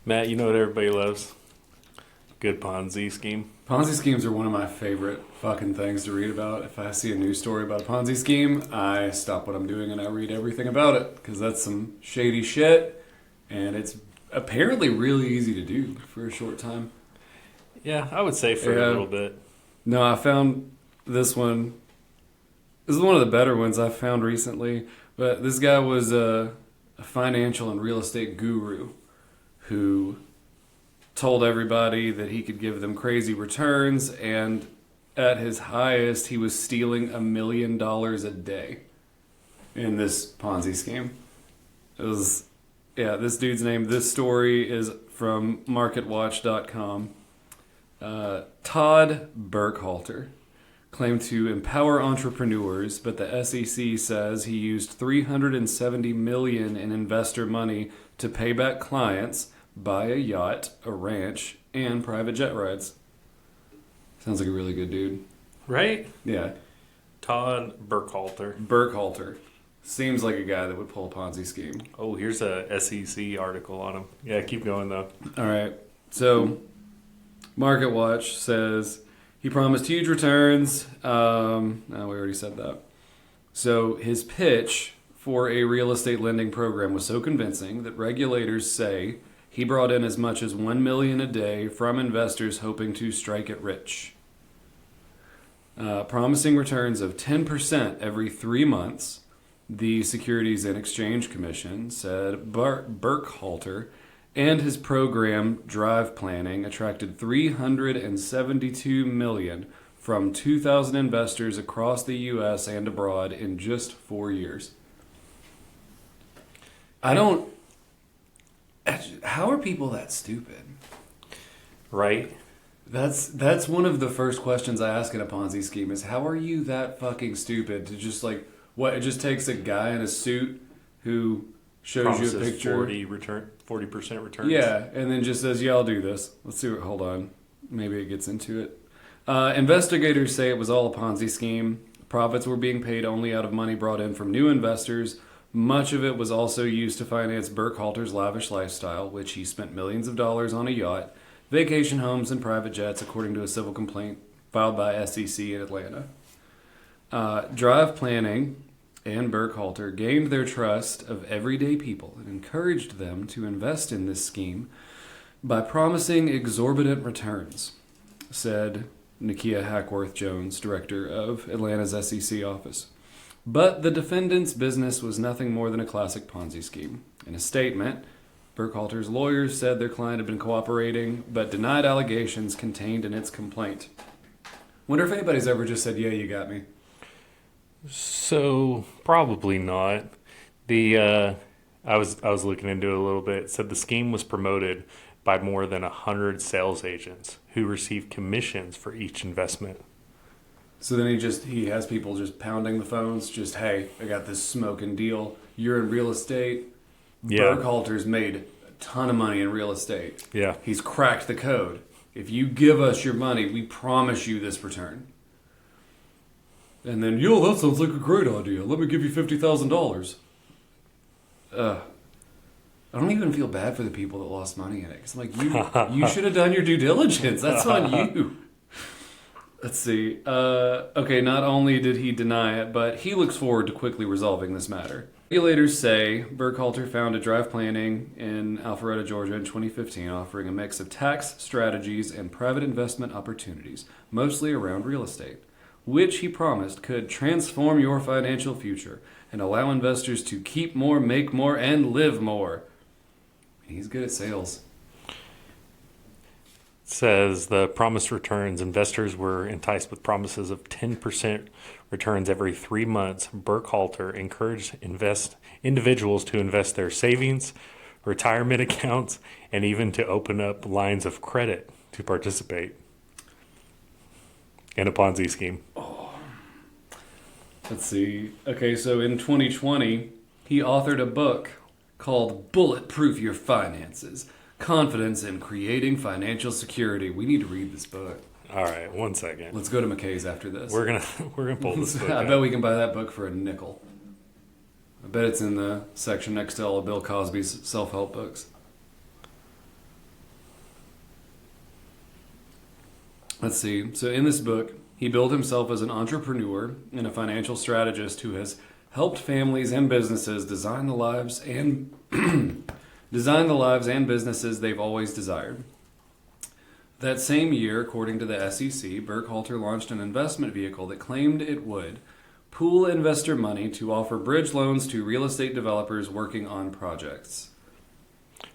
Matt, you know what everybody loves? Good Ponzi scheme. Ponzi schemes are one of my favorite fucking things to read about. If I see a news story about a Ponzi scheme, I stop what I'm doing and I read everything about it because that's some shady shit, and it's apparently really easy to do for a short time. Yeah, I would say for a little bit. No, I found this one. This is one of the better ones I found recently. But this guy was a financial and real estate guru who told everybody that he could give them crazy returns, and at his highest, he was stealing $1 million a day in this Ponzi scheme. It was, yeah, this dude's name. This story is from MarketWatch.com. Todd Burkhalter claimed to empower entrepreneurs, but the SEC says he used $370 million in investor money to pay back clients, buy a yacht, a ranch, and private jet rides. Sounds like a really good dude. Right? Yeah. Todd Burkhalter. Burkhalter. Seems like a guy that would pull a Ponzi scheme. Oh, here's a SEC article on him. Yeah, keep going though. All right. So, MarketWatch says he promised huge returns. No, we already said that. So, his pitch for a real estate lending program was so convincing that regulators say he brought in as much as $1 million a day from investors hoping to strike it rich. Promising returns of 10% every 3 months, the Securities and Exchange Commission said Burkhalter and his program Drive Planning attracted $372 million from 2,000 investors across the U.S. and abroad in just 4 years. How are people that stupid? Right? That's one of the first questions I ask in a Ponzi scheme is how are you that fucking stupid to just like what it just takes a guy in a suit who shows Promises you a picture 40% returns. Yeah, and then just says, "Yeah, I'll do this." Let's see what hold on. Maybe it gets into it. Investigators say it was all a Ponzi scheme. Profits were being paid only out of money brought in from new investors. Much of it was also used to finance Burkhalter's lavish lifestyle, which he spent millions of dollars on a yacht, vacation homes, and private jets, according to a civil complaint filed by SEC in Atlanta. Drive Planning and Burkhalter gained their trust of everyday people and encouraged them to invest in this scheme by promising exorbitant returns, said Nakia Hackworth-Jones, director of Atlanta's SEC office. But the defendant's business was nothing more than a classic Ponzi scheme. In a statement, Burkhalter's lawyers said their client had been cooperating, but denied allegations contained in its complaint. Wonder if anybody's ever just said, "Yeah, you got me." So probably not. I was looking into it a little bit. It said the scheme was promoted by more than 100 sales agents who received commissions for each investment. So then he has people just pounding the phones, just, "Hey, I got this smoking deal. You're in real estate." Yeah. Burkhalter's made a ton of money in real estate. Yeah. He's cracked the code. If you give us your money, we promise you this return. And then, "Yo, that sounds like a great idea. Let me give you $50,000. I don't even feel bad for the people that lost money in it. Because I'm like, you should have done your due diligence. That's on you. Let's see. Okay, not only did he deny it, but he looks forward to quickly resolving this matter. Regulators say Burkhalter founded Drive Planning in Alpharetta, Georgia in 2015, offering a mix of tax strategies and private investment opportunities, mostly around real estate, which he promised could transform your financial future and allow investors to keep more, make more, and live more. He's good at sales. Says the promised returns. Investors were enticed with promises of 10% returns every 3 months. Burkhalter encouraged individuals to invest their savings, retirement accounts, and even to open up lines of credit to participate in a Ponzi scheme. Let's see. Okay, so in 2020, he authored a book called Bulletproof Your Finances. Confidence in Creating Financial Security. We need to read this book. All right, 1 second. Let's go to McKay's after this. We're gonna pull this book I out. bet we can buy that book for a nickel. I bet it's in the section next to all of Bill Cosby's self-help books. Let's see. So in this book, he billed himself as an entrepreneur and a financial strategist who has helped families and businesses design the lives and businesses they've always desired. That same year, according to the SEC, Burkhalter launched an investment vehicle that claimed it would pool investor money to offer bridge loans to real estate developers working on projects.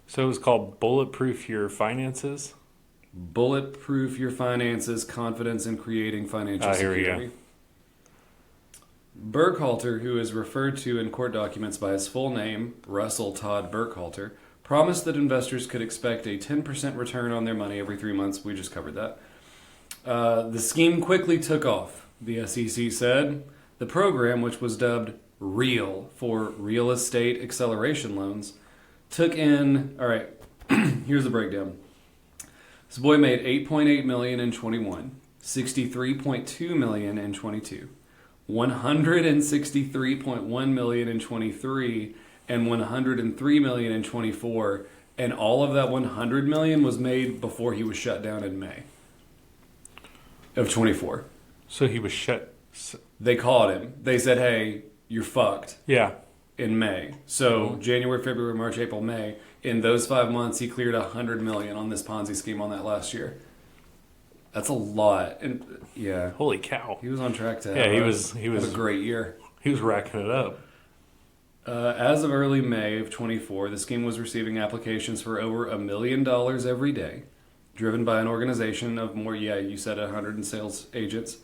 So it was called Bulletproof Your Finances. Bulletproof Your Finances, Confidence in Creating Financial Here we Security. Burkhalter, who is referred to in court documents by his full name, Russell Todd Burkhalter, promised that investors could expect a 10% return on their money every 3 months. We just covered that. The scheme quickly took off, the SEC said. The program, which was dubbed REAL for Real Estate Acceleration Loans, took in, all right, here's the breakdown. This boy made $8.8 million in 21, $63.2 million in 22, $163.1 million in 23, and $103 million in 24, and all of that $100 million was made before he was shut down in May of 24. So he was shut. They caught him. They said, "Hey, you're fucked." Yeah. In May. So January, February, March, April, May. In those 5 months, he cleared $100 million on this Ponzi scheme on that last year. That's a lot. And yeah, Holy cow. he was on track to Yeah, have he a- was have a great year. he was racking it up. As of early May of 24, the scheme was receiving applications for over $1 million every day, driven by an organization of more, you said 100 sales agents.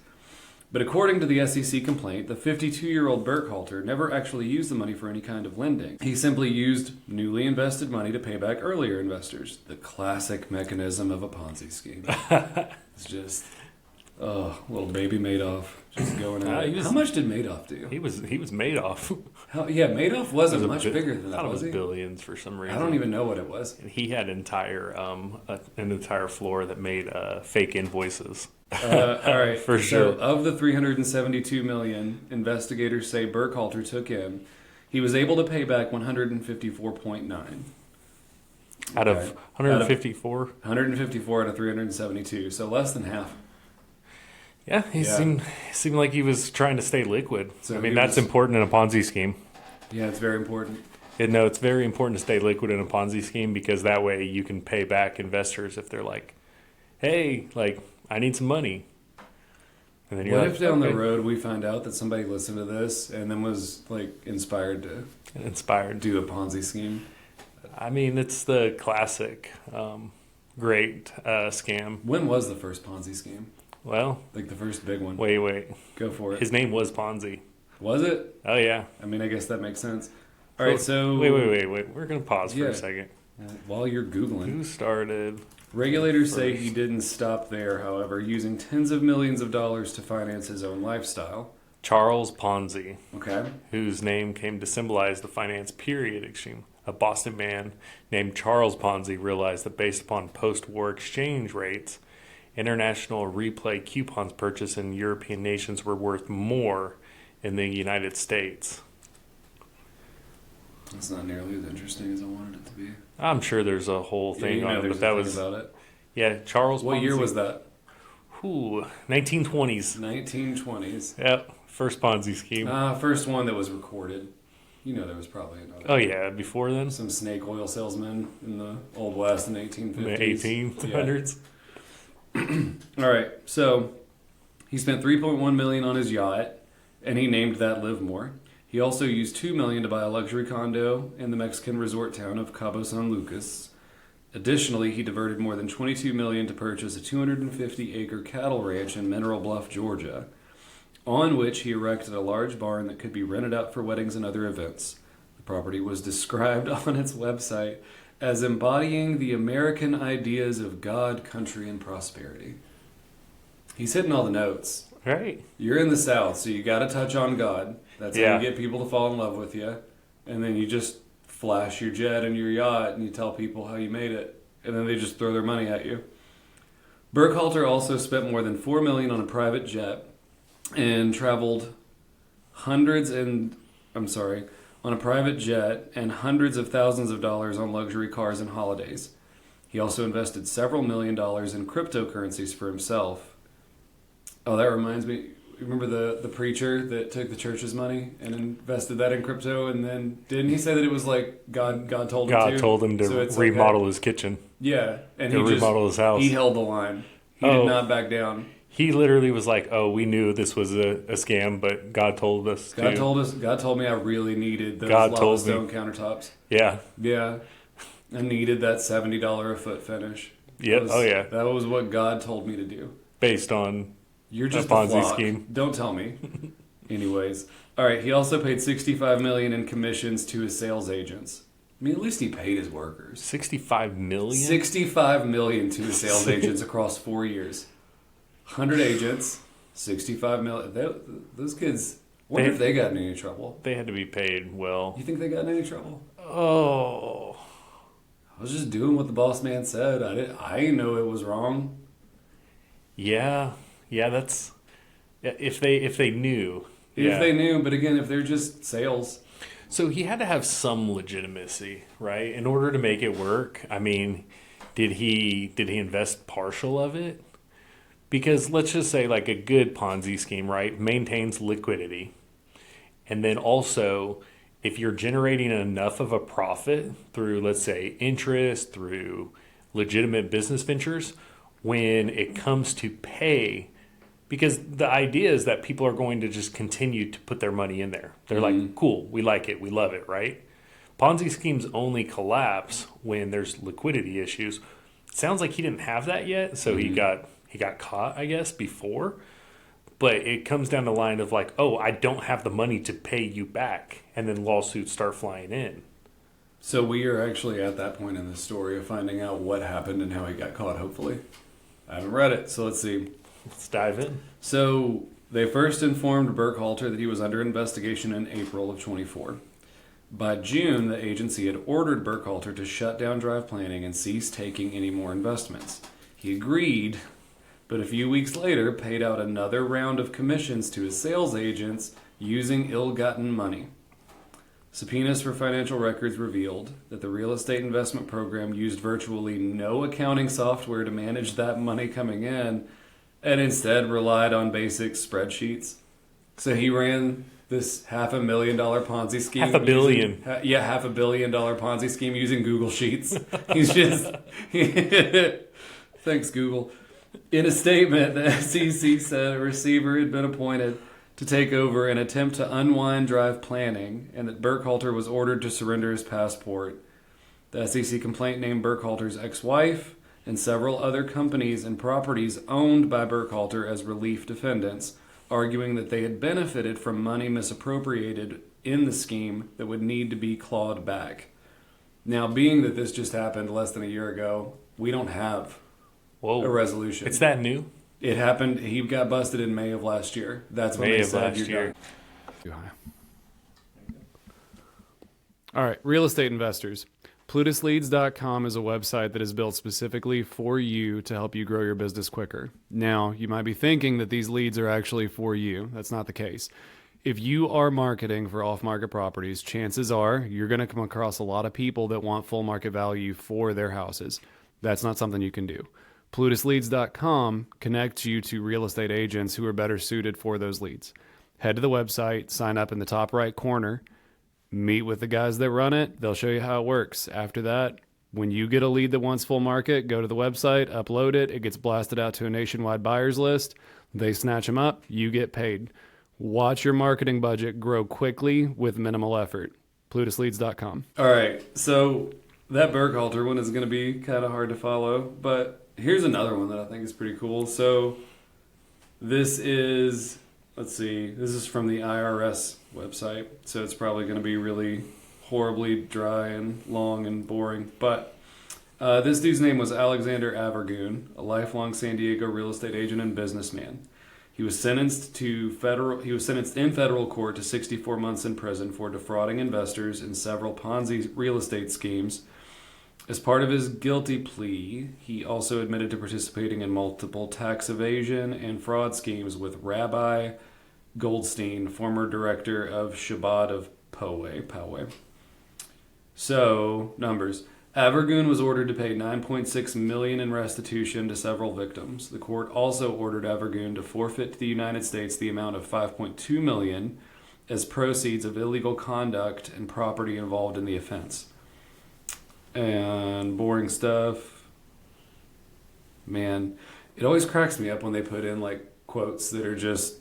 But according to the SEC complaint, the 52-year-old Burkhalter never actually used the money for any kind of lending. He simply used newly invested money to pay back earlier investors. The classic mechanism of a Ponzi scheme. It's just, little baby Madoff just going at it. How much did Madoff do? He was Madoff. Madoff wasn't It was much bigger than I that, thought it was was he? billions for some reason. I don't even know what it was. And he had an entire floor that made fake invoices. All right, For so sure. of the $372 million investigators say Burkhalter took in, he was able to pay back 154.9. Out of Okay. 154. 154 out of 372, so less than half. Yeah, he seemed like he was trying to stay liquid. So I mean, he that's was- important in a Ponzi scheme. Yeah, it's very important. No, it's very important to stay liquid in a Ponzi scheme because that way you can pay back investors if they're like, "Hey, like I need some money." And then you're What like, if down okay. the road we find out that somebody listened to this and then was like inspired to Inspired. do a Ponzi scheme? I mean, it's the classic great scam. When was the first Ponzi scheme? Well, Like the first big one? wait. Go for it. His name was Ponzi. Was it? Oh yeah. I mean, I guess that makes sense. All right, so wait. We're gonna pause for Yeah. a second. While you're Googling. Who started? Regulators say First. he didn't stop there, however, using tens of millions of dollars to finance his own lifestyle. Charles Ponzi, Okay. whose name came to symbolize the finance period extreme. A Boston man named Charles Ponzi realized that based upon post-war exchange rates, international replay coupons purchased in European nations were worth more in the United States. That's not nearly as interesting as I wanted it to be. I'm sure there's a whole thing on it, there's but that a thing was about it. Charles. What Ponzi. year was that? Ooh, 1920s. 1920s. Yep, first Ponzi scheme. First one that was recorded. You know there was probably another. Oh yeah, before then, Some snake oil salesman in the Old West in the in 1850s. the 1800s. All right, so he spent $3.1 million on his yacht, and he named that Livermore. He also used $2 million to buy a luxury condo in the Mexican resort town of Cabo San Lucas. Additionally, he diverted more than $22 million to purchase a 250-acre cattle ranch in Mineral Bluff, Georgia, on which he erected a large barn that could be rented out for weddings and other events. The property was described on its website as embodying the American ideas of God, country, and prosperity. He's hitting all the notes. Right. You're in the South, so you got to touch on God. That's how Yeah. you get people to fall in love with you. And then you just flash your jet and your yacht and you tell people how you made it. And then they just throw their money at you. Burkhalter also spent more than $4 million on a private jet and traveled on a private jet and hundreds of thousands of dollars on luxury cars and holidays. He also invested several $1 million in cryptocurrencies for himself. Oh, that reminds me. Remember the preacher that took the church's money and invested that in crypto, and then didn't he say that it was like God told him to? God told him to So it's remodel okay. his kitchen. Yeah, and To remodel his house. he held the line. He did not back down. He literally was like, "Oh, we knew this was a scam, but God told us to." God told me I really needed those God lava told me. stone countertops. Yeah. Yeah, I needed that $70 a foot finish. Yep. Yeah. That was what God told me to do. Based on You're just a Ponzi a flock. scheme. Don't tell me. Anyways, all right. He also paid $65 million in commissions to his sales agents. I mean, at least he paid his workers. $65 million? $65 million to his sales agents across 4 years. 100 agents, $65 million. Those kids, I wonder if they got in any trouble. They had to be paid well. You think they got in any trouble? Oh. I was just doing what the boss man said. I didn't know it was wrong. Yeah. Yeah, that's... If they knew. If they knew, but again, if they're just sales... So he had to have some legitimacy, right? In order to make it work. I mean, did he invest partial of it? Because let's just say like a good Ponzi scheme, right, maintains liquidity. And then also, if you're generating enough of a profit through, let's say, interest, through legitimate business ventures, when it comes to pay, because the idea is that people are going to just continue to put their money in there. They're like, cool, we like it, we love it, right? Ponzi schemes only collapse when there's liquidity issues. It sounds like he didn't have that yet, so he got caught, I guess, before. But it comes down the line of like, oh, I don't have the money to pay you back. And then lawsuits start flying in. So we are actually at that point in the story of finding out what happened and how he got caught, hopefully. I haven't read it, so let's see. Let's dive in. So they first informed Burkhalter that he was under investigation in April of 24. By June, the agency had ordered Burkhalter to shut down Drive Planning and cease taking any more investments. He agreed, but a few weeks later paid out another round of commissions to his sales agents using ill-gotten money. Subpoenas for financial records revealed that the real estate investment program used virtually no accounting software to manage that money coming in and instead relied on basic spreadsheets. So he ran this $500,000 Ponzi scheme. $500 million. $500 million Ponzi scheme using Google Sheets. He's just... Thanks, Google. In a statement, the SEC said a receiver had been appointed to take over and attempt to unwind Drive Planning, and that Burkhalter was ordered to surrender his passport. The SEC complaint named Burkhalter's ex-wife and several other companies and properties owned by Burkhalter as relief defendants, arguing that they had benefited from money misappropriated in the scheme that would need to be clawed back. Now, being that this just happened less than a year ago, we don't have a resolution. It's that new? It happened. He got busted in May of last year. That's when they said you're done. Too high. All right, real estate investors. PlutusLeads.com is a website that is built specifically for you to help you grow your business quicker. Now, you might be thinking that these leads are actually for you. That's not the case. If you are marketing for off-market properties, chances are you're going to come across a lot of people that want full market value for their houses. That's not something you can do. PlutusLeads.com connects you to real estate agents who are better suited for those leads. Head to the website, sign up in the top right corner, meet with the guys that run it. They'll show you how it works. After that, when you get a lead that wants full market, go to the website, upload it. It gets blasted out to a nationwide buyers list. They snatch them up. You get paid. Watch your marketing budget grow quickly with minimal effort. PlutusLeads.com. All right. So that Burkhalter one is going to be kind of hard to follow, but here's another one that I think is pretty cool. So this is, let's see, this is from the IRS website. So it's probably going to be really horribly dry and long and boring. But this dude's name was Alexander Avergoon, a lifelong San Diego real estate agent and businessman. He was sentenced in federal court to 64 months in prison for defrauding investors in several Ponzi real estate schemes. As part of his guilty plea, he also admitted to participating in multiple tax evasion and fraud schemes with Rabbi Goldstein, former director of Shabbat of Poway. So, numbers. Avergoon was ordered to pay $9.6 million in restitution to several victims. The court also ordered Avergoon to forfeit to the United States the amount of $5.2 million as proceeds of illegal conduct and property involved in the offense. And boring stuff. Man, it always cracks me up when they put in like quotes that are just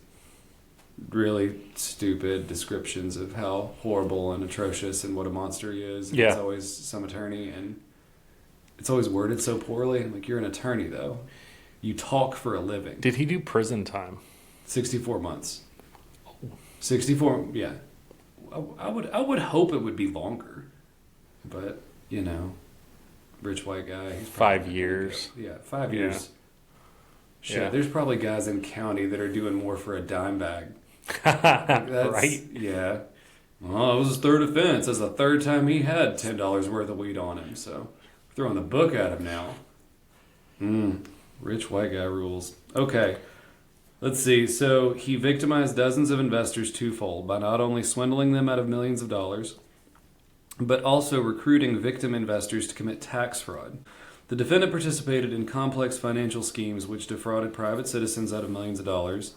really stupid descriptions of how horrible and atrocious and what a monster he is. And Yeah. It's always some attorney, and it's always worded so poorly. I'm like, you're an attorney, though. You talk for a living. Did he do prison time? 64 months. 64, yeah. I would hope it would be longer. But, you know, rich white guy. He's 5 years. Yeah, 5 Yeah. years. Shit, Yeah. there's probably guys in county that are doing more for a dime bag. Right? Yeah. Well, it was his third offense. That's the third time he had $10 worth of weed on him. So, throwing the book at him now. Rich white guy rules. Okay. Let's see. So, he victimized dozens of investors twofold by not only swindling them out of millions of dollars, but also recruiting victim investors to commit tax fraud. The defendant participated in complex financial schemes which defrauded private citizens out of millions of dollars.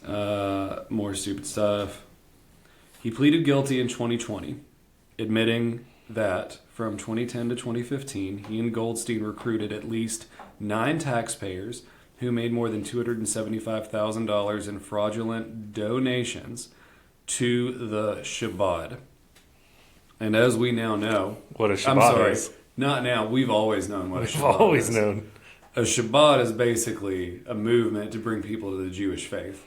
More stupid stuff. He pleaded guilty in 2020, admitting that from 2010 to 2015, he and Goldstein recruited at least 9 taxpayers who made more than $275,000 in fraudulent donations to the Shabbat. And as we now know, What a Shabbat I'm sorry, is. not now. We've always known what a We've Shabbat always is. known. A Shabbat is basically a movement to bring people to the Jewish faith.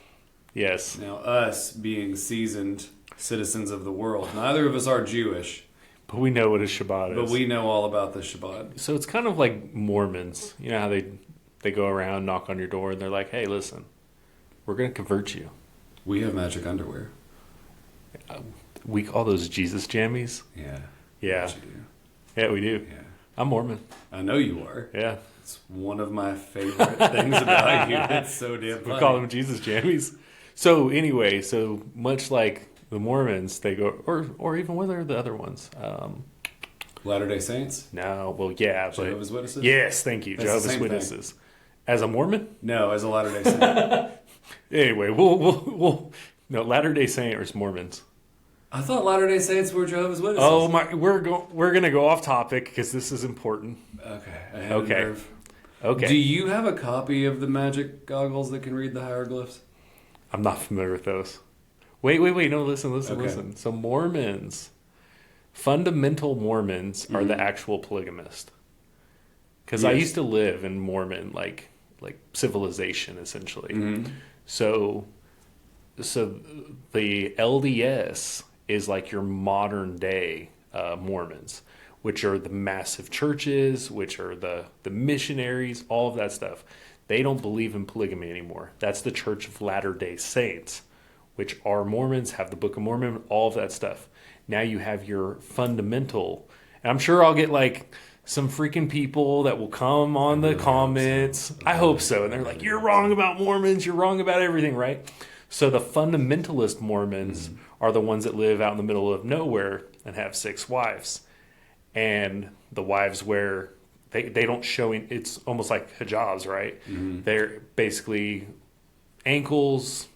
Yes. Now, us being seasoned citizens of the world, neither of us are Jewish, But we know what a Shabbat is. but we know all about the Shabbat. So it's kind of like Mormons. You know how they go around, knock on your door, and they're like, hey, listen, we're going to convert you. We have magic underwear. We call those Jesus jammies. Yeah. Yeah. What you do. Yeah, we do. Yeah. I'm Mormon. I know you are. Yeah. It's one of my favorite things about you. It's so damn funny. We call them Jesus jammies. So anyway, so much like the Mormons, they go, or even what are the other ones? Latter-day Saints? No, well, yeah. But, Jehovah's Witnesses? yes, thank you. That's the Jehovah's same thing. Witnesses. As a Mormon? No, as a Latter-day Saint. Anyway, we'll no, Latter-day Saints or Mormons. I thought Latter-day Saints were Jehovah's Witnesses. Oh my, we're going to go off topic because this is important. Okay. I have Okay. a nerve. Okay. Do you have a copy of the magic goggles that can read the hieroglyphs? I'm not familiar with those. Wait. No, listen. Okay. So Mormons, fundamental Mormons are the actual polygamist. Because I Yes. used to live in Mormon, like civilization, essentially. Mm-hmm. So the LDS is like your modern day Mormons, which are the massive churches, which are the missionaries, all of that stuff. They don't believe in polygamy anymore. That's the Church of Latter-day Saints, which are Mormons, have the Book of Mormon, all of that stuff. Now you have your fundamental, and I'm sure I'll get like some freaking people that will come on the comments. I hope so. And they're like, you're wrong about Mormons. You're wrong about everything, right? So the fundamentalist Mormons are the ones that live out in the middle of nowhere and have 6 wives. And the wives wear, they don't show, it's almost like hijabs, right? They're basically ankles,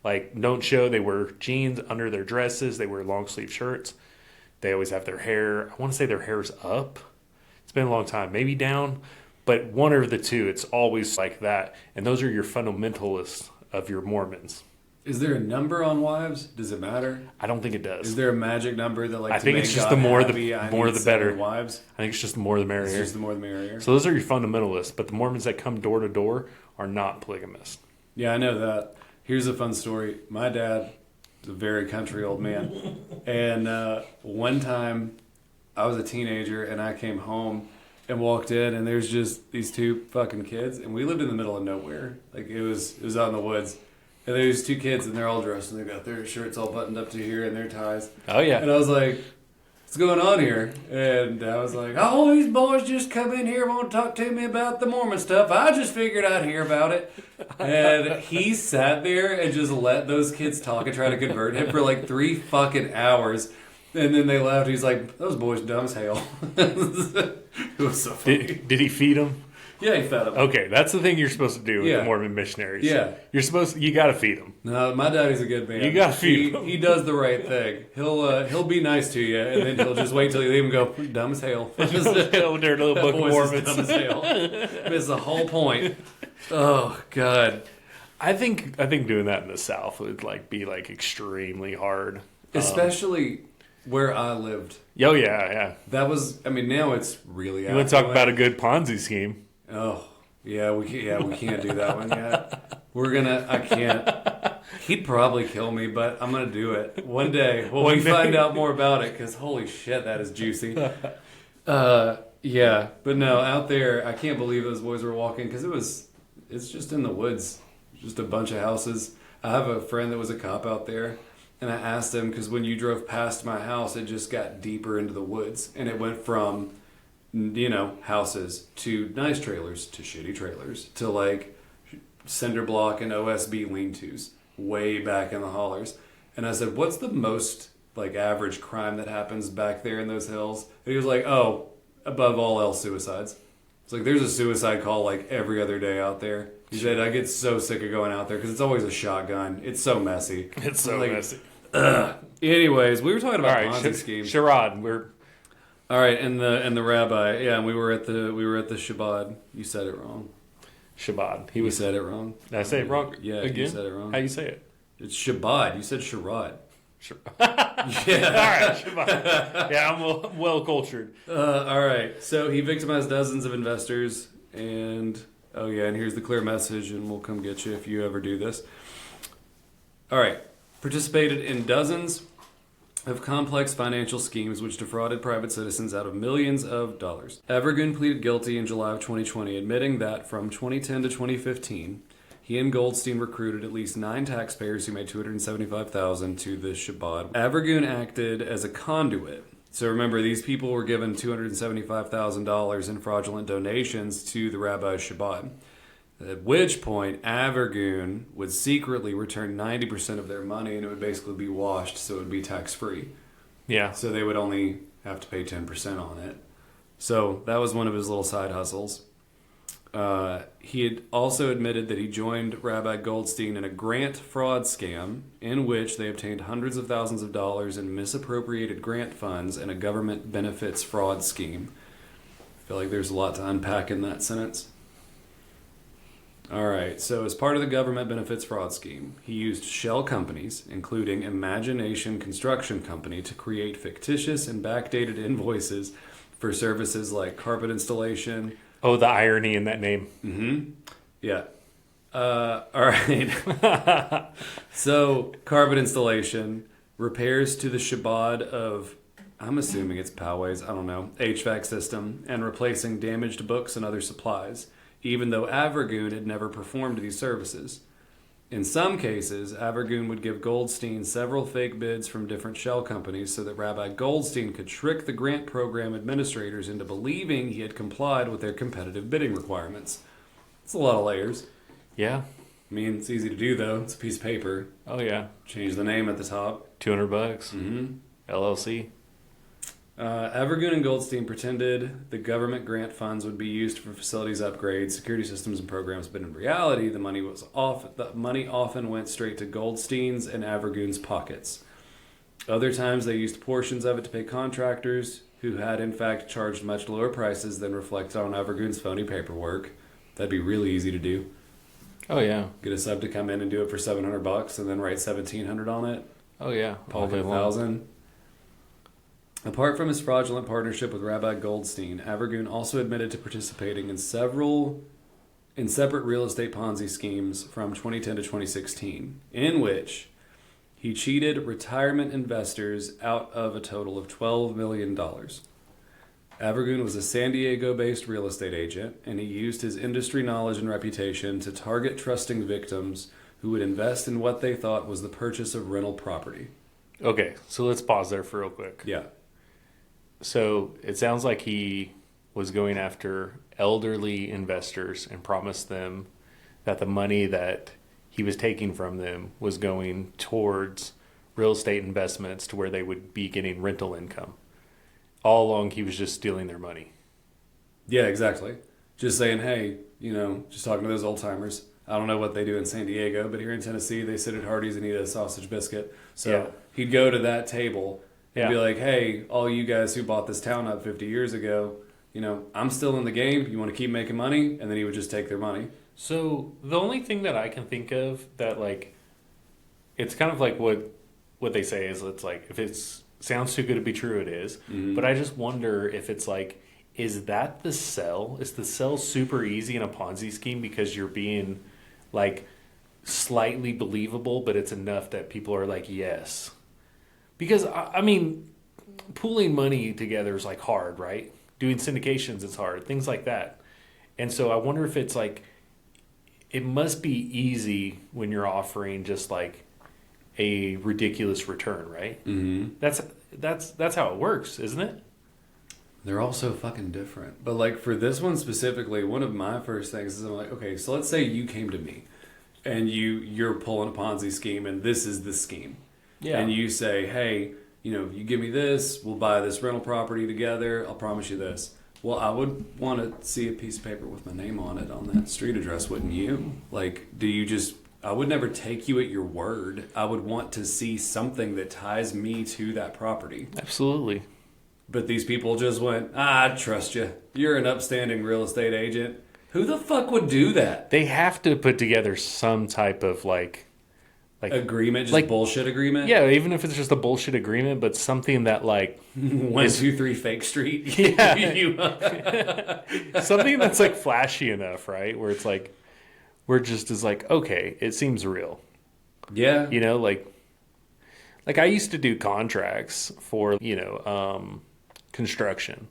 like don't show. They wear jeans under their dresses. They wear long sleeve shirts. They always have their hair, I want to say their hair's up. It's been a long time, maybe down, but one of the two, it's always like that. And those are your fundamentalists of your Mormons. Is there a number on wives? Does it matter? I don't think it does. Is there a magic number that like I to think make it's just God the more happy, the I more need the 7 better. wives? I think it's just the more the It's merrier. just the more the merrier. So those are your fundamentalists, but the Mormons that come door to door are not polygamists. Yeah, I know that. Here's a fun story. My dad is a very country old man. And one time I was a teenager and I came home and walked in and there's just these 2 fucking kids. And we lived in the middle of nowhere. Like it was out in the woods. And there's 2 kids and they're all dressed and they got their shirts all buttoned up to here and their ties. Oh yeah. And I was like, what's going on here? And I was like, oh, these boys just come in here and want to talk to me about the Mormon stuff. I just figured I'd hear about it. And he sat there and just let those kids talk and try to convert him for like 3 fucking hours. And then they laughed. He's like, those boys dumb as hell. It was so funny. Did he feed them? Yeah, he fed them. Okay, that's the thing you're supposed to do with Yeah. the Mormon missionaries. Yeah. You got to feed them. No, my daddy's a good man. You gotta feed him. He does the right thing. He'll be nice to you, and then he'll just wait till you leave and go, dumb as hell. Just with their little book of Boys is Mormons. dumb as hell. It's the whole point. Oh God. I think doing that in the South would be extremely hard. Especially where I lived. Oh yeah. That was, now it's really You want to talk about a good Ponzi scheme? Oh, yeah, we can't do that one yet. I can't. He'd probably kill me, but I'm going to do it. One day, when we find out more about it, because holy shit, that is juicy. Yeah, but no, out there, I can't believe those boys were walking, because it's just in the woods. Just a bunch of houses. I have a friend that was a cop out there, and I asked him, because when you drove past my house, it just got deeper into the woods, and it went from houses to nice trailers to shitty trailers to cinder block and OSB lean-tos way back in the hollers. And I said, what's the most average crime that happens back there in those hills? And he was like, oh, above all else, suicides. It's there's a suicide call every other day out there. He said, I get so sick of going out there because it's always a shotgun. It's so messy. It's so messy. Anyways, we were talking about Ponzi schemes. Sherrod, All right, and the rabbi, yeah, and we were at the Shabbat. You said it wrong. Shabbat. You said it wrong. Did I say it wrong? Yeah, again? you said it wrong. How you say it? It's Shabbat. You said Sherrod. Yeah. All right, Shabbat. Yeah, I'm well cultured. All right. So he victimized dozens of investors, and and here's the clear message, and we'll come get you if you ever do this. All right. Participated in dozens of complex financial schemes which defrauded private citizens out of millions of dollars. Evergreen pleaded guilty in July of 2020, admitting that from 2010 to 2015, he and Goldstein recruited at least 9 taxpayers who made $275,000 to the Shabbat. Evergreen acted as a conduit. So remember, these people were given $275,000 in fraudulent donations to the Rabbi Shabbat. At which point, Avergoon would secretly return 90% of their money, and it would basically be washed, so it would be tax-free. Yeah. So they would only have to pay 10% on it. So that was one of his little side hustles. He had also admitted that he joined Rabbi Goldstein in a grant fraud scam in which they obtained hundreds of thousands of dollars in misappropriated grant funds and a government benefits fraud scheme. I feel like there's a lot to unpack in that sentence. All right, so as part of the government benefits fraud scheme, he used shell companies, including Imagination Construction Company, to create fictitious and backdated invoices for services like carpet installation. Oh, the irony in that name. Mm-hmm. Yeah. All right. So, carpet installation, repairs to the Shabbat of, I'm assuming it's Poway's, I don't know, HVAC system, and replacing damaged books and other supplies, even though Avergoon had never performed these services. In some cases, Avergoon would give Goldstein several fake bids from different shell companies so that Rabbi Goldstein could trick the grant program administrators into believing he had complied with their competitive bidding requirements. It's a lot of layers. Yeah. I mean, it's easy to do, though. It's a piece of paper. Oh, yeah. Change the name at the top. $200. Mm-hmm. LLC. Avergoon and Goldstein pretended the government grant funds would be used for facilities upgrades, security systems, and programs, but in reality, the money often went straight to Goldstein's and Avergoon's pockets. Other times, they used portions of it to pay contractors who had, in fact, charged much lower prices than reflected on Avergoon's phony paperwork. That'd be really easy to do. Oh, yeah. Get a sub to come in and do it for $700 and then write $1,700 on it. Oh, yeah. All day Pocket long. $1,000. Apart from his fraudulent partnership with Rabbi Goldstein, Avergoon also admitted to participating in separate real estate Ponzi schemes from 2010 to 2016, in which he cheated retirement investors out of a total of $12 million. Avergoon was a San Diego-based real estate agent, and he used his industry knowledge and reputation to target trusting victims who would invest in what they thought was the purchase of rental property. Okay, so let's pause there for real quick. Yeah. So it sounds like he was going after elderly investors and promised them that the money that he was taking from them was going towards real estate investments to where they would be getting rental income. All along, he was just stealing their money. Yeah, exactly. Just saying, hey, just talking to those old timers. I don't know what they do in San Diego, but here in Tennessee, they sit at Hardee's and eat a sausage biscuit. So Yeah. he'd go to that table and Yeah. be like, hey, all you guys who bought this town up 50 years ago, I'm still in the game. You want to keep making money? And then he would just take their money. So the only thing that I can think of that like, it's kind of like what they say is it's like if it's sounds too good to be true, it is. Mm-hmm. But I just wonder if it's like, is that the sell? Is the sell super easy in a Ponzi scheme because you're being like slightly believable, but it's enough that people are like, yes. Because I mean, pooling money together is like hard, right? Doing syndications is hard, things like that. And so I wonder if it's like, it must be easy when you're offering just like a ridiculous return, right? Mm-hmm. That's how it works, isn't it? They're all so fucking different. But like for this one specifically, one of my first things is I'm like, okay, so let's say you came to me and you're pulling a Ponzi scheme and this is the scheme. Yeah. And you say, hey, you give me this, we'll buy this rental property together, I'll promise you this. Well, I would want to see a piece of paper with my name on it on that street address, wouldn't you? Like, I would never take you at your word. I would want to see something that ties me to that property. Absolutely. But these people just went, I trust you. You're an upstanding real estate agent. Who the fuck would do that? They have to put together some type of like Agreement, just like- bullshit agreement? yeah, even if it's just a bullshit agreement, but something that like 123 Fake Street. Yeah. You- something that's like flashy enough, right? Where it's like we're just is like, okay, it seems real. yeah. Like I used to do contracts for, construction.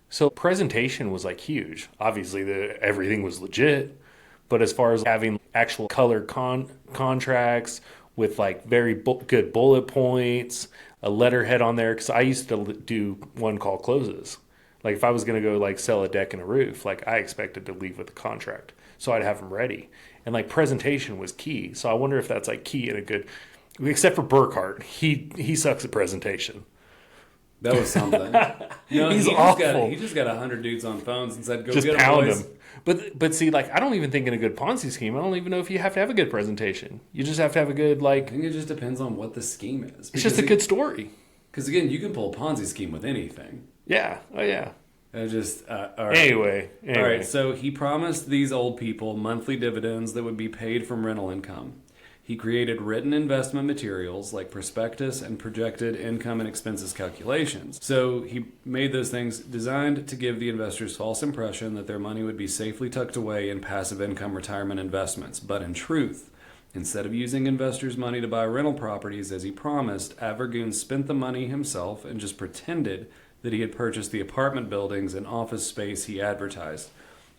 So presentation was like huge. Obviously everything was legit, but as far as having actual color contracts with like very good bullet points, a letterhead on there, because I used to do one call closes. Like if I was going to go like sell a deck and a roof, like I expected to leave with a contract. So I'd have them ready. And like presentation was key. So I wonder if that's like key in a good, except for Burkhart. He sucks at presentation. That was something. He's he awful. He just got 100 dudes on phones and said, go Just get pound boys. them. But see, like I don't even think in a good Ponzi scheme, I don't even know if you have to have a good presentation. You just have to have a good I think it just depends on what the scheme is. it's just a good story. Because again, you can pull a Ponzi scheme with anything. Yeah. Oh yeah. All right. Anyway. All right, so he promised these old people monthly dividends that would be paid from rental income. He created written investment materials like prospectus and projected income and expenses calculations. So he made those things designed to give the investors false impression that their money would be safely tucked away in passive income retirement investments. But in truth, instead of using investors' money to buy rental properties as he promised, Avergoon spent the money himself and just pretended that he had purchased the apartment buildings and office space he advertised.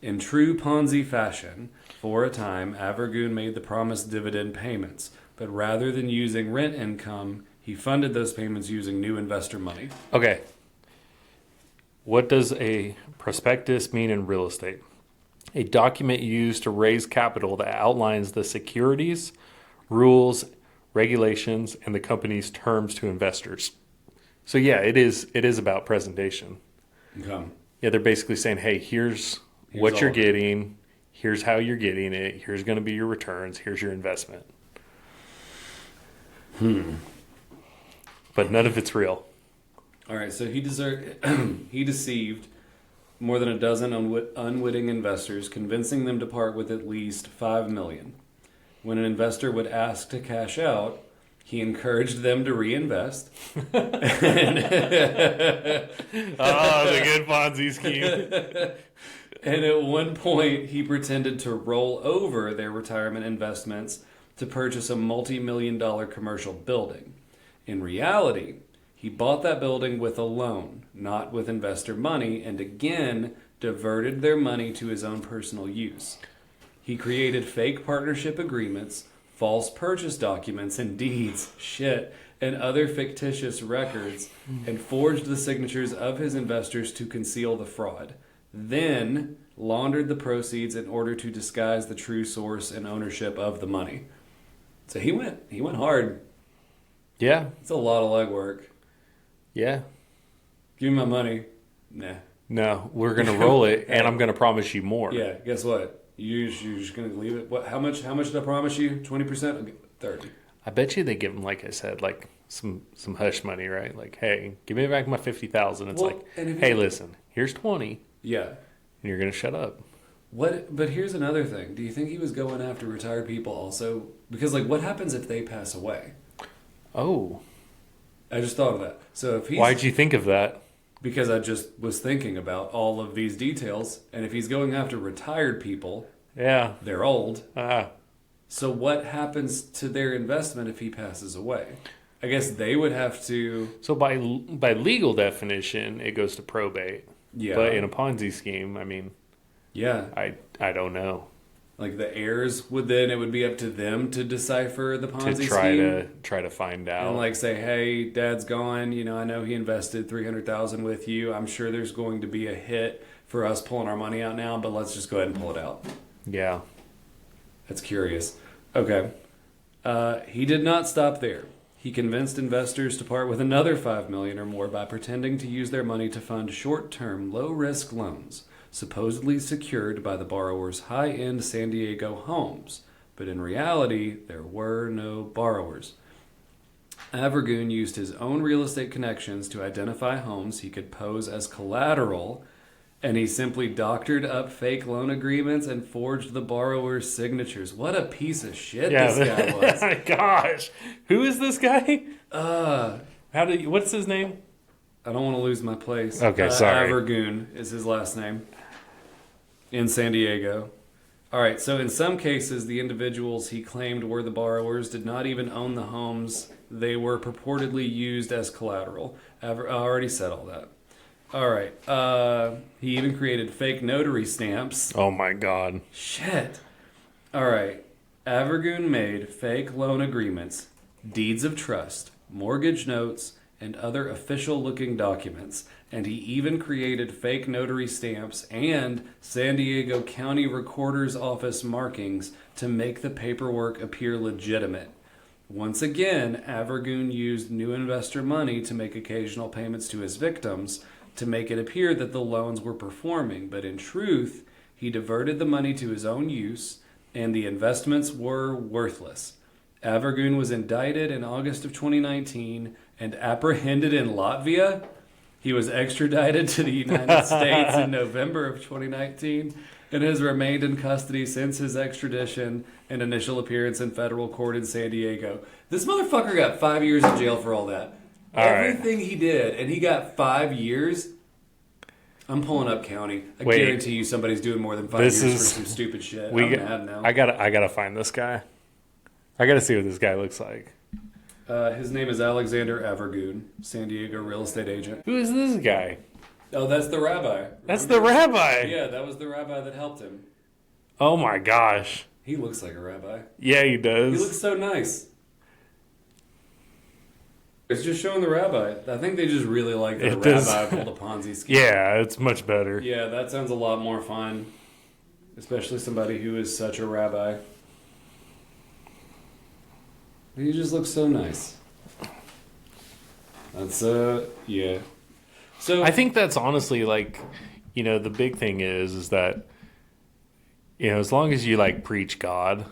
In true Ponzi fashion, for a time, Avergoon made the promised dividend payments, but rather than using rent income, he funded those payments using new investor money. Okay. What does a prospectus mean in real estate? A document used to raise capital that outlines the securities, rules, regulations, and the company's terms to investors. So yeah, it is about presentation. Okay. Yeah, they're basically saying, hey, here's what all you're of it. getting, here's how you're getting it, here's going to be your returns, here's your investment. But none of it's real. All right, so he deceived more than a dozen unwitting investors, convincing them to part with at least $5 million. When an investor would ask to cash out, he encouraged them to reinvest. Oh, the good Ponzi scheme. And at one point, he pretended to roll over their retirement investments to purchase a multi-million-dollar commercial building. In reality, he bought that building with a loan, not with investor money, and again diverted their money to his own personal use. He created fake partnership agreements, false purchase documents and deeds, and other fictitious records, and forged the signatures of his investors to conceal the fraud. Then laundered the proceeds in order to disguise the true source and ownership of the money. So he went hard. Yeah. It's a lot of legwork. Yeah. Give me my money. Nah. No, we're going to roll it, and I'm going to promise you more. Yeah, guess what? You're just going to leave it. What? How much did I promise you? 20%? 30. I bet you they give them, like I said, like some hush money, right? Like, hey, give me back my 50,000. It's Well, and if hey, you- listen, here's 20, Yeah. and you're going to shut up. What? But here's another thing. Do you think he was going after retired people also? Because, like, what happens if they pass away? Oh, I just thought of that. So if he's... why'd you think of that? Because I just was thinking about all of these details. And if he's going after retired people, Yeah. they're old. Ah. So what happens to their investment if he passes away? I guess they would have to... So by legal definition, it goes to probate. Yeah. But in a Ponzi scheme, I mean, Yeah. I don't know. Like the heirs would then, it would be up to them to decipher the Ponzi To scheme. try to find out. And like say, hey, Dad's gone. You know, I know he invested $300,000 with you. I'm sure there's going to be a hit for us pulling our money out now, but let's just go ahead and pull it out. Yeah. That's curious. Okay. He did not stop there. He convinced investors to part with another $5 million or more by pretending to use their money to fund short-term, low-risk loans, supposedly secured by the borrower's high-end San Diego homes. But in reality, there were no borrowers. Avergoon used his own real estate connections to identify homes he could pose as collateral, and he simply doctored up fake loan agreements and forged the borrower's signatures. What a piece of shit this guy was. Oh my gosh. Who is this guy? What's his name? I don't want to lose my place. Okay, sorry. Avergoon is his last name. In San Diego. All right, so in some cases, the individuals he claimed were the borrowers did not even own the homes they were purportedly used as collateral. I already said all that. All right. He even created fake notary stamps. Oh my god. Shit. All right. Avergoon made fake loan agreements, deeds of trust, mortgage notes, and other official-looking documents. And he even created fake notary stamps and San Diego County Recorder's Office markings to make the paperwork appear legitimate. Once again, Avergoon used new investor money to make occasional payments to his victims to make it appear that the loans were performing, but in truth, he diverted the money to his own use, and the investments were worthless. Avergoon was indicted in August of 2019 and apprehended in Latvia. He was extradited to the United States in November of 2019 and has remained in custody since his extradition and initial appearance in federal court in San Diego. This motherfucker got 5 years in jail for all that. Everything he did, and he got 5 years. I'm pulling up county. I guarantee you somebody's doing more than 5 years for some stupid shit. I'm mad now. I gotta find this guy. I gotta see what this guy looks like. His name is Alexander Avergoon, San Diego real estate agent. Who is this guy? Oh, that's the rabbi. That's the rabbi. Yeah, that was the rabbi that helped him. Oh my gosh. He looks like a rabbi. Yeah, he does. He looks so nice. It's just showing the rabbi. I think they just really like that a rabbi pulled a Ponzi scheme. Yeah, it's much better. Yeah, that sounds a lot more fun. Especially somebody who is such a rabbi. He just looks so nice. That's, yeah. So I think that's honestly like, the big thing is that, as long as you like preach God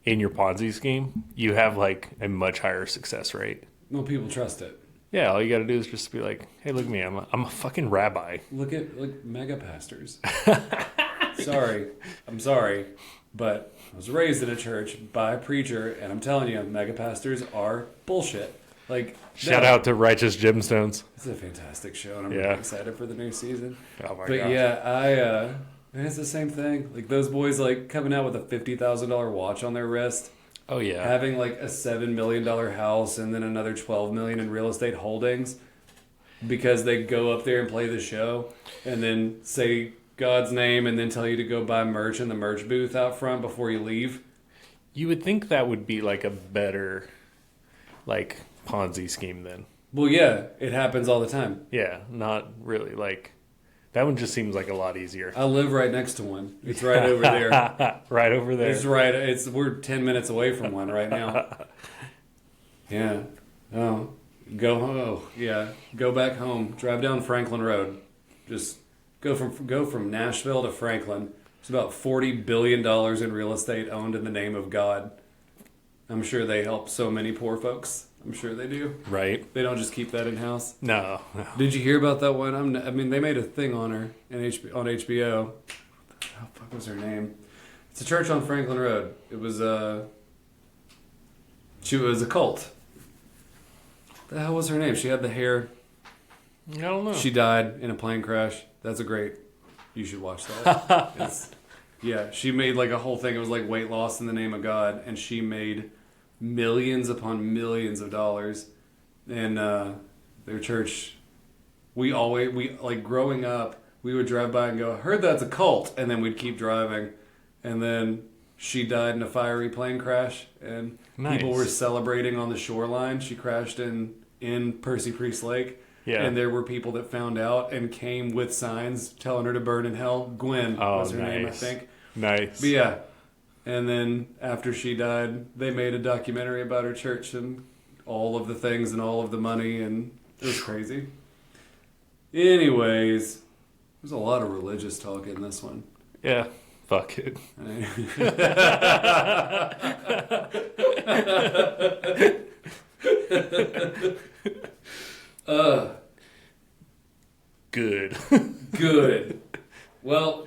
in your Ponzi scheme, you have like a much higher success rate. Well, people trust it. Yeah, all you got to do is just be like, hey, look at me, I'm a fucking rabbi. Look at mega pastors. I'm sorry, but I was raised in a church by a preacher, and I'm telling you, mega pastors are bullshit. Like, shout out to Righteous Gemstones. It's a fantastic show, and I'm really excited for the new season. Oh my but gosh. yeah, man, it's the same thing. Like those boys, like coming out with a $50,000 watch on their wrist. Oh yeah. Having like a $7 million house and then another $12 million in real estate holdings, because they go up there and play the show, and then say God's name, and then tell you to go buy merch in the merch booth out front before you leave. You would think that would be like a better, like, Ponzi scheme then. Well, yeah, it happens all the time. Yeah, not really. Like, that one just seems like a lot easier. I live right next to one. It's right over there. Right over there. It's right. We're 10 minutes away from one right now. Yeah. Oh, go home. Oh, yeah, go back home. Drive down Franklin Road. Just go from Nashville to Franklin. It's about $40 billion in real estate owned in the name of God. I'm sure they help so many poor folks. I'm sure they do. Right? They don't just keep that in house. No. Did you hear about that one? I mean, they made a thing on her on HBO. What the fuck was her name? It's a church on Franklin Road. It was she was a cult. The hell was her name? She had the hair. I don't know. She died in a plane crash. That's a great. You should watch that. Yeah, she made like a whole thing. It was like weight loss in the name of God, and she made millions upon millions of dollars. And their church, we like growing up, we would drive by and go, "Heard that's a cult," and then we'd keep driving, and then she died in a fiery plane crash, and Nice. people were celebrating on the shoreline. She crashed in Percy Priest Lake. Yeah. And there were people that found out and came with signs telling her to burn in hell. Gwen was her name, I nice. think. Nice. But yeah. And then after she died, they made a documentary about her church and all of the things and all of the money, and it was crazy. Anyways, there's a lot of religious talk in this one. Yeah. Fuck it. Good. Good. Well,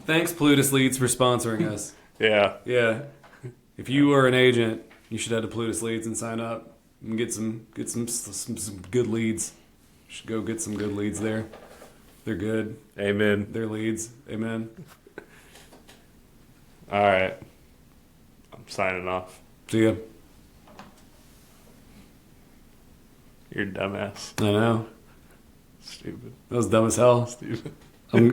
thanks Plutus Leads for sponsoring us. Yeah. Yeah. If you are an agent, you should head to Plutus Leads and sign up and get some good leads. You should go get some good leads there. They're good. Amen. They're leads. Amen. All right. I'm signing off. See ya. You're a dumbass. I know. Stupid. That was dumb as hell. Stupid.